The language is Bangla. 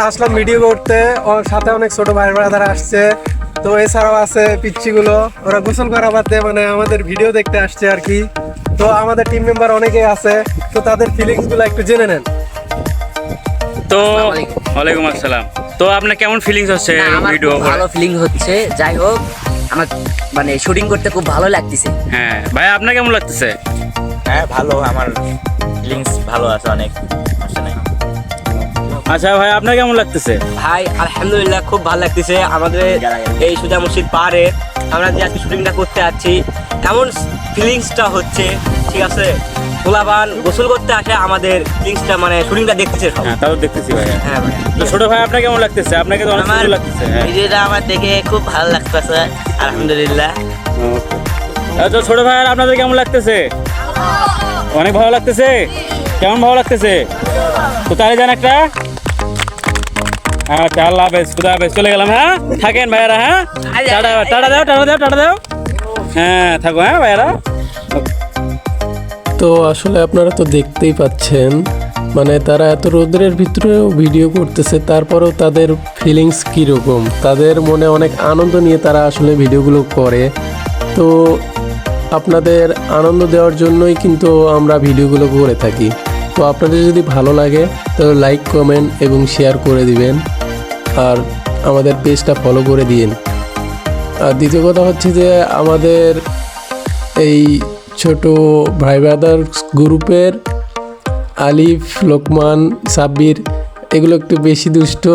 আসলাম ভিডিও করতে, ওর সাথে অনেক ছোট ভাই ব্রাদার আসছে। তো এছাড়াও আছে পিচ্চিগুলো, ওরা গোসল করা বাদে মানে আমাদের ভিডিও দেখতে আসছে আর কি। তো আমাদের টিম মেম্বার অনেকেই আছে, তো তাদের ফিলিংস গুলো একটু জেনে নেন। তো ওয়ালাইকুম আসসালাম। তো আপনার কেমন ফিলিংস হচ্ছে আমার ভিডিও খুব ভালো ফিলিং হচ্ছে। যাই হোক, আমার মানে শুটিং করতে খুব ভালো লাগতেছে। হ্যাঁ ভাই, আপনার কেমন লাগতেছে? হ্যাঁ ভালো, আমার ফিলিংস ভালো আছে, অনেক সমস্যা নাই। আচ্ছা ভাই, আপনার কেমন লাগতেছে? ভাই আলহামদুলিল্লাহ খুব ভালো লাগতেছে। আমাদের এই সুজা মসজিদ পাহাড়ে আমরা যে আজকে শুটিংটা করতে যাচ্ছি, এমন ফিলিংসটা হচ্ছে, ঠিক আছে। পোলাবান গোসল করতে আসে, আমাদের ফিলিংসটা মানে শুটিংটা দেখতেছে সব। হ্যাঁ, তাও দেখতেছি ভাই। হ্যাঁ ভাই। তো ছোট ভাই, আপনার কেমন লাগতেছে? আপনাকে তো অনেক সুন্দর লাগতেছে। হ্যাঁ, ভিডিওটা আমার দেখে খুব ভালো লাগতেছে, আলহামদুলিল্লাহ। তো ছোট ভাই, আর আপনাদের কেমন লাগতেছে? অনেক ভালো লাগতেছে। কেমন ভালো লাগতেছে? তো তাহলে যান একটা। হ্যাঁ, আল্লাহ হাফেজ, খুদা হাফেজ, চলে গেলাম। হ্যাঁ, থাকেন ভাইয়ারা। হ্যাঁ, টাটা টাটা দাও, টাটা দাও, টাটা দাও। হ্যাঁ, থাকো। হ্যাঁ ভাইয়ারা। তো আসলে আপনারা তো দেখতেই পাচ্ছেন, মানে তারা এত রোদ্রের ভিতরেও ভিডিও করতেছে, তারপরেও তাদের ফিলিংস কীরকম, তাদের মনে অনেক আনন্দ নিয়ে তারা আসলে ভিডিওগুলো করে। তো আপনাদের আনন্দ দেওয়ার জন্যই কিন্তু আমরা ভিডিওগুলো করে থাকি। তো আপনাদের যদি ভালো লাগে তাহলে লাইক, কমেন্ট এবং শেয়ার করে দিবেন, আর আমাদের পেজটা ফলো করে দিন। আর দ্বিতীয় কথা হচ্ছে যে আমাদের এই ছোট ভাই ব্রাদার গ্রুপের আলিফ, লোকমান, সাব্বির এগুলো একটু বেশি দুষ্ট।